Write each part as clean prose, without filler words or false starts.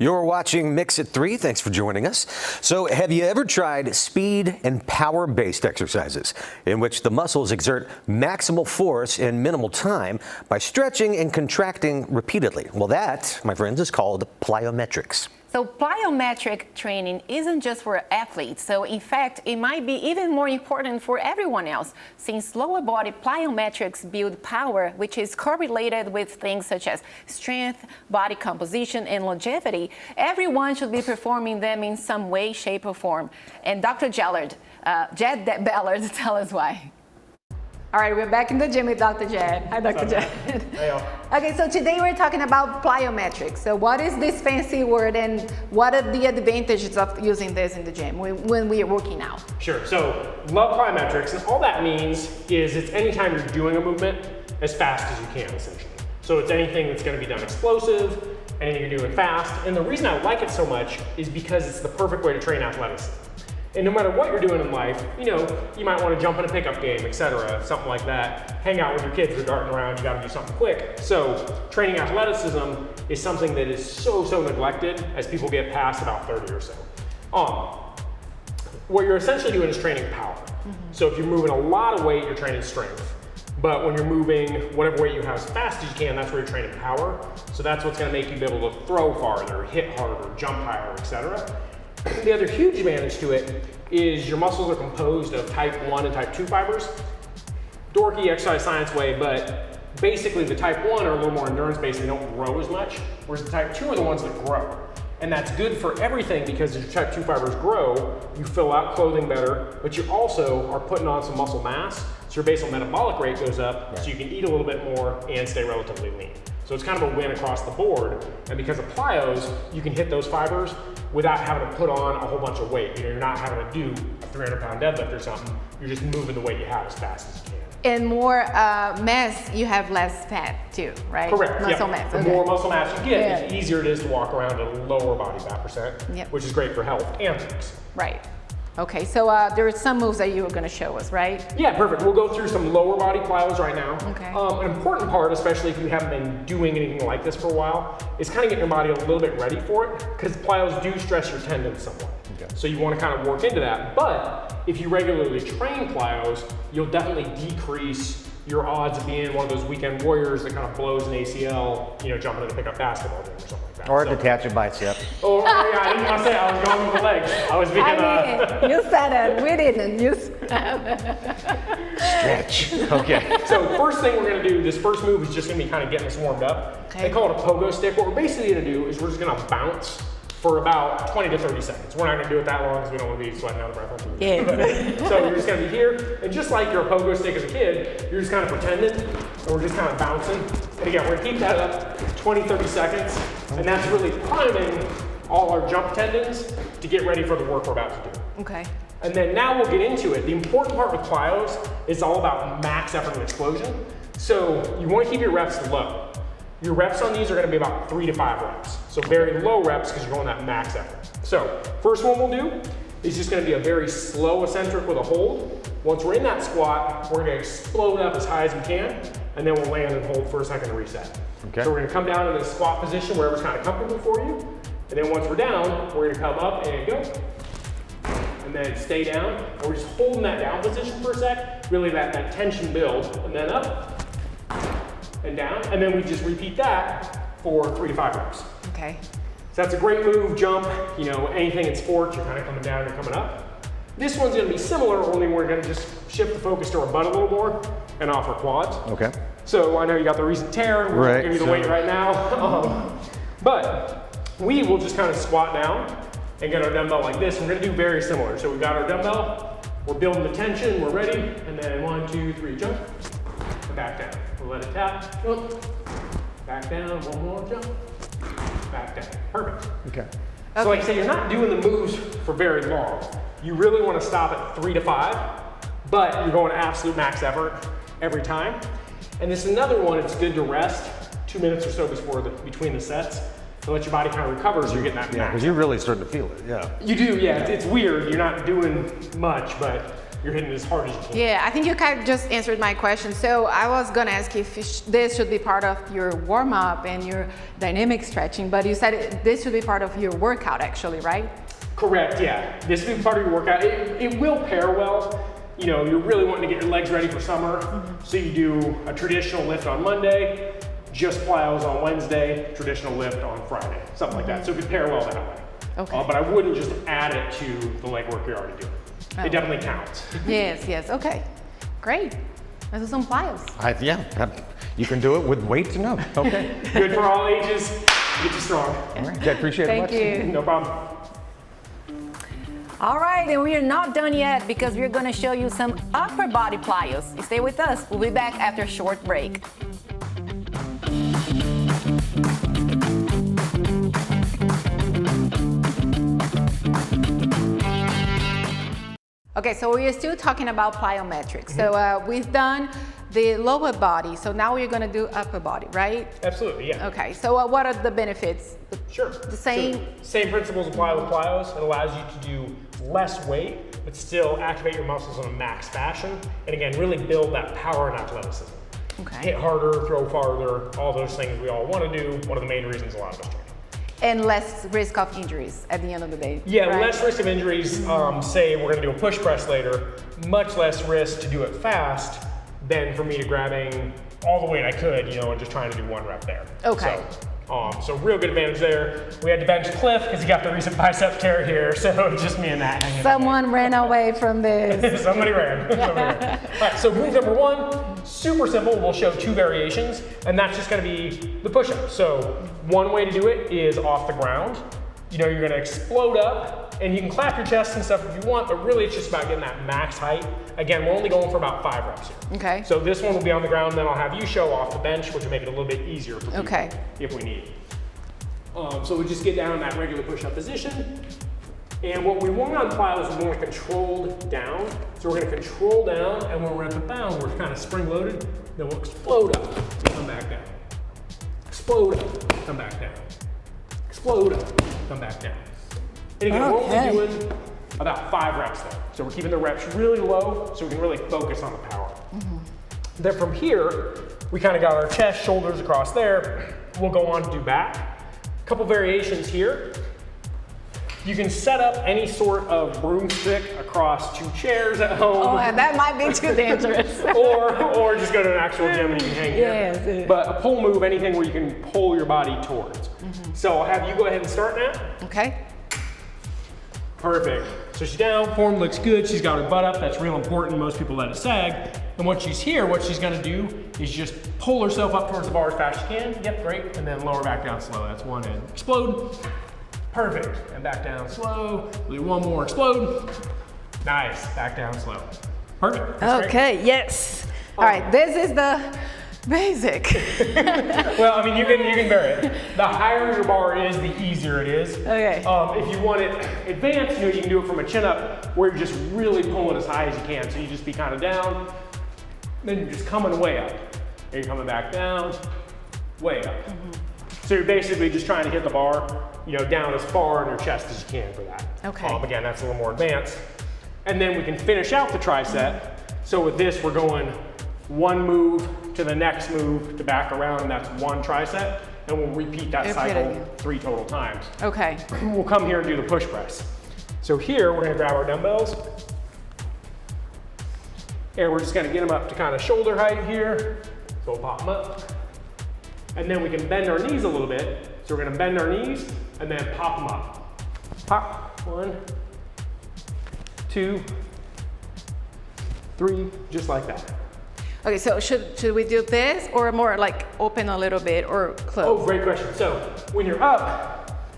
You're watching Mix at 3. Thanks for joining us. So, have you ever tried speed and power-based exercises in which the muscles exert maximal force in minimal time by stretching and contracting repeatedly? Well, that, my friends, is called plyometrics. So plyometric training isn't just for athletes. So in fact, it might be even more important for everyone else, since lower body plyometrics build power, which is correlated with things such as strength, body composition, and longevity. Everyone should be performing them in some way, shape, or form. And Dr. Jed Ballard, tell us why. All right, we're back in the gym with Dr. Jed. Hi, Dr. Jed. Hey, Okay, so today we're talking about plyometrics. So what is this fancy word and what are the advantages of using this in the gym when we are working out? Sure, so love plyometrics, and all that means is it's anytime you're doing a movement as fast as you can, essentially. So it's anything that's gonna be done explosive, anything you're doing fast, and the reason I like it so much is because it's the perfect way to train athleticism. And no matter what you're doing in life, you might want to jump in a pickup game, etc., something like that. Hang out with your kids, they're darting around, you got to do something quick. So training athleticism is something that is so neglected as people get past about 30 or so. What you're essentially doing is training power. So if you're moving a lot of weight, you're training strength. But when you're moving whatever weight you have as fast as you can, that's where you're training power. So that's what's going to make you be able to throw farther, hit harder, jump higher, etc. The other huge advantage to it is your muscles are composed of type 1 and type 2 fibers. Dorky exercise science way, but basically the type 1 are a little more endurance based, they don't grow as much, whereas the type 2 are the ones that grow. And that's good for everything because as your type 2 fibers grow, you fill out clothing better, but you also are putting on some muscle mass, so your basal metabolic rate goes up, so you can eat a little bit more and stay relatively lean. So it's kind of a win across the board, and because of plyos, you can hit those fibers without having to put on a whole bunch of weight. You're not having to do a 300-pound deadlift or something. You're just moving the weight you have as fast as you can. And more mass, you have less fat too, right? Correct. Muscle mass. The more muscle mass you get, the easier it is to walk around at a lower body fat percent, which is great for health and looks. Right. Okay, so there are some moves that you were going to show us, right? Yeah, perfect. We'll go through some lower body plyos right now. Okay. An important part, especially if you haven't been doing anything like this for a while, is kind of getting your body a little bit ready for it, because plyos do stress your tendons somewhat. Okay. So you want to kind of work into that. But if you regularly train plyos, you'll definitely decrease your odds of being one of those weekend warriors that kind of blows an ACL, jumping in a pickup basketball game or something like that. Or detach a bicep. Oh, yeah, I didn't want to say I was going with the legs. I was thinking, you said it, we didn't. You Stretch. Okay. So first thing we're going to do, this first move is just going to be kind of getting us warmed up. Okay. They call it a pogo stick. What we're basically going to do is we're just going to bounce for about 20 to 30 seconds. We're not going to do it that long because we don't want to be sweating out of breath on TV. Yeah. So you're just going to be here, and just like your pogo stick as a kid, you're just kind of pretending, and we're just kind of bouncing. And again, we're going to keep that up 20, 30 seconds, and that's really priming all our jump tendons to get ready for the work we're about to do. Okay. And then now we'll get into it. The important part with plyos is all about max effort and explosion. So you want to keep your reps low. Your reps on these are going to be about 3 to 5 reps. So very low reps because you're going that max effort. So first one we'll do is just going to be a very slow eccentric with a hold. Once we're in that squat, we're going to explode up as high as we can, and then we'll land and hold for a second to reset. Okay. So we're going to come down into the squat position wherever's kind of comfortable for you. And then once we're down, we're going to come up and go. And then stay down. And we're just holding that down position for a sec. Really that tension build. And then up and down. And then we just repeat that for 3 to 5 reps. Okay. So that's a great move, jump. Anything in sports, you're kind of coming down and coming up. This one's going to be similar, only we're going to just shift the focus to our butt a little more and off our quads. Okay. So I know you got the recent tear. We're going to give you the weight right now. But we will just kind of squat down and get our dumbbell like this. We're going to do very similar. So we've got our dumbbell, we're building the tension, we're ready, and then 1, 2, 3, jump, and back down. We'll let it tap, jump, back down, one more jump, back down. Perfect. Okay. So like I say, you're not doing the moves for very long. You really want to stop at 3 to 5, but you're going absolute max effort every time. And this is another one, it's good to rest 2 minutes or so between the sets to let your body kind of recover so you're getting that max. Because you're really starting to feel it, You do, yeah. It's weird. You're not doing much, but you're hitting as hard as you can. Yeah, I think you kind of just answered my question. So I was gonna ask if this should be part of your warm up and your dynamic stretching, but you said this should be part of your workout actually, right? Correct, yeah. This will be part of your workout. It will pair well. You know, you're really wanting to get your legs ready for summer. So you do a traditional lift on Monday, just plyos on Wednesday, traditional lift on Friday, something like that. So it could pair well that way. Okay. But I wouldn't just add it to the leg work you're already doing. Oh. It definitely counts. Yes, okay. Great. Let's do some plyos. You can do it with weights and up. Okay. Good for all ages, get you strong. All right. I appreciate it much. Thank you. No problem. All right, and we are not done yet because we're gonna show you some upper body plyos. Stay with us. We'll be back after a short break. Okay, so we are still talking about plyometrics. So we've done the lower body, so now we're gonna do upper body, right? Absolutely, yeah. Okay, so what are the benefits? Sure. The same? So, same principles apply with plyos. It allows you to do less weight, but still activate your muscles in a max fashion. And again, really build that power and athleticism. Okay. Hit harder, throw farther, all those things we all want to do. One of the main reasons a lot of us train. And less risk of injuries at the end of the day. Yeah, right? less risk of injuries. Say we're going to do a push press later, much less risk to do it fast than for me to grabbing all the weight I could, you know, and just trying to do one rep there. Okay. So real good advantage there. We had to bench Cliff because he got the recent bicep tear here, so just me and that hanging. Someone ran away from this. Somebody ran. All right, so move number one, super simple. We'll show two variations, and that's just going to be the push-up. So one way to do it is off the ground. You know, you're going to explode up, and you can clap your chest and stuff if you want, but really it's just about getting that max height. Again, we're only going for about 5 reps here. Okay. So this one will be on the ground, then I'll have you show off the bench, which will make it a little bit easier for people if we need. So we just get down in that regular push-up position. And what we want on plyos is we want to control down. So we're going to control down, and when we're at the bound, we're kind of spring-loaded. Then we'll explode up, come back down. Explode up, come back down. Explode up, come back down. And again, we're only doing about 5 reps there. So we're keeping the reps really low so we can really focus on the power. Then from here, we kind of got our chest, shoulders across there. We'll go on to do back. A couple variations here. You can set up any sort of broomstick across 2 chairs at home. Oh, and that might be too dangerous. or just go to an actual gym and you can hang here. Yes. But a pull move, anything where you can pull your body towards. So I'll have you go ahead and start now. Okay. Perfect. So she's down, form looks good, she's got her butt up, that's real important, most people let it sag. And once she's here, what she's gonna do is just pull herself up towards the bar as fast as she can. Yep, great, and then lower back down slow. That's one and explode. Perfect, and back down slow. We'll do one more, explode. Nice, back down slow. Perfect. That's Okay, great. yes. All right, this is the basic. Well, I mean, you can vary it. The higher your bar is, the easier it is. Okay. If you want it advanced, you know, you can do it from a chin up where you're just really pulling as high as you can. So you just be kind of down, then you're just coming way up. And you're coming back down, way up. So you're basically just trying to hit the bar, you know, down as far in your chest as you can for that. Okay. Again, that's a little more advanced. And then we can finish out the tricep. So with this, we're going one move to the next move to back around, and that's one tricep. And we'll repeat that cycle 3 total times. Okay. We'll come here and do the push press. So here, we're gonna grab our dumbbells. And we're just gonna get them up to kind of shoulder height here. So we'll pop them up. And then we can bend our knees a little bit. So we're gonna bend our knees and then pop them up. Pop, 1, 2, 3, just like that. Okay, so should we do this or more like open a little bit or close? Oh, great question. So when you're up,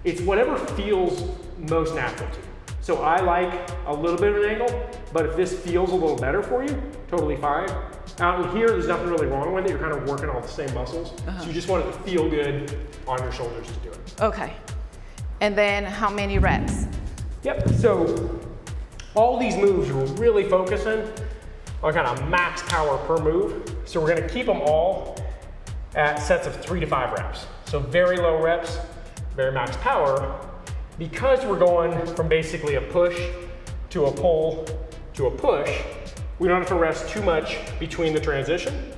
it's whatever feels most natural to you. So I like a little bit of an angle, but if this feels a little better for you, totally fine. Out in here, there's nothing really wrong with it. You're kind of working all the same muscles. So you just want it to feel good on your shoulders to do it. Okay. And then how many reps? Yep, so all these moves we're really focusing on kind of max power per move. So we're gonna keep them all at sets of 3 to 5 reps. So very low reps, very max power, because we're going from basically a push to a pull to a push, we don't have to rest too much between the transition.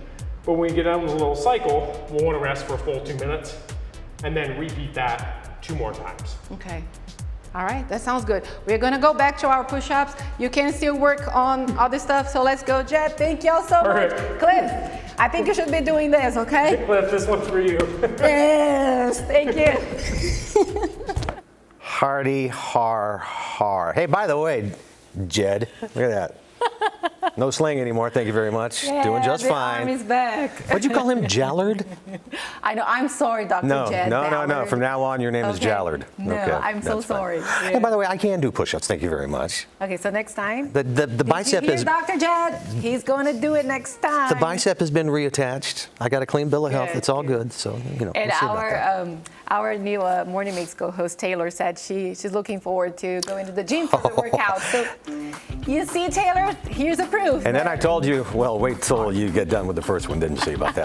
But when we get done with a little cycle, we'll want to rest for a full 2 minutes and then repeat that 2 more times. Okay. All right, that sounds good. We're gonna go back to our push-ups. You can still work on all this stuff, so let's go, Jed. Thank y'all so much. Cliff, I think you should be doing this, okay? Cliff, this one's for you. Yes, thank you. Hardy, har. Hey, by the way, Jed, look at that. No sling anymore, thank you very much. Yeah, doing just the fine. arm is back. What'd you call him, Jallard? I know, I'm sorry, Dr. No, Jed. no. Ballard. From now on, your name is Okay. Jallard. No, okay, I'm so that's fine. sorry. Hey, by the way, I can do push-ups, thank you very much. Okay, so next time. The bicep Did you is... hear Dr. Jed? He's gonna do it next time. The bicep has been reattached. I got a clean bill of health. Good, It's all good. good. So, you know, And we'll see about that. our new Morning Mix co-host Taylor said she's looking forward to going to the gym for the workout. So you see, Taylor, here's a proof. And then I told you, well, wait till you get done with the first one, didn't you see about that?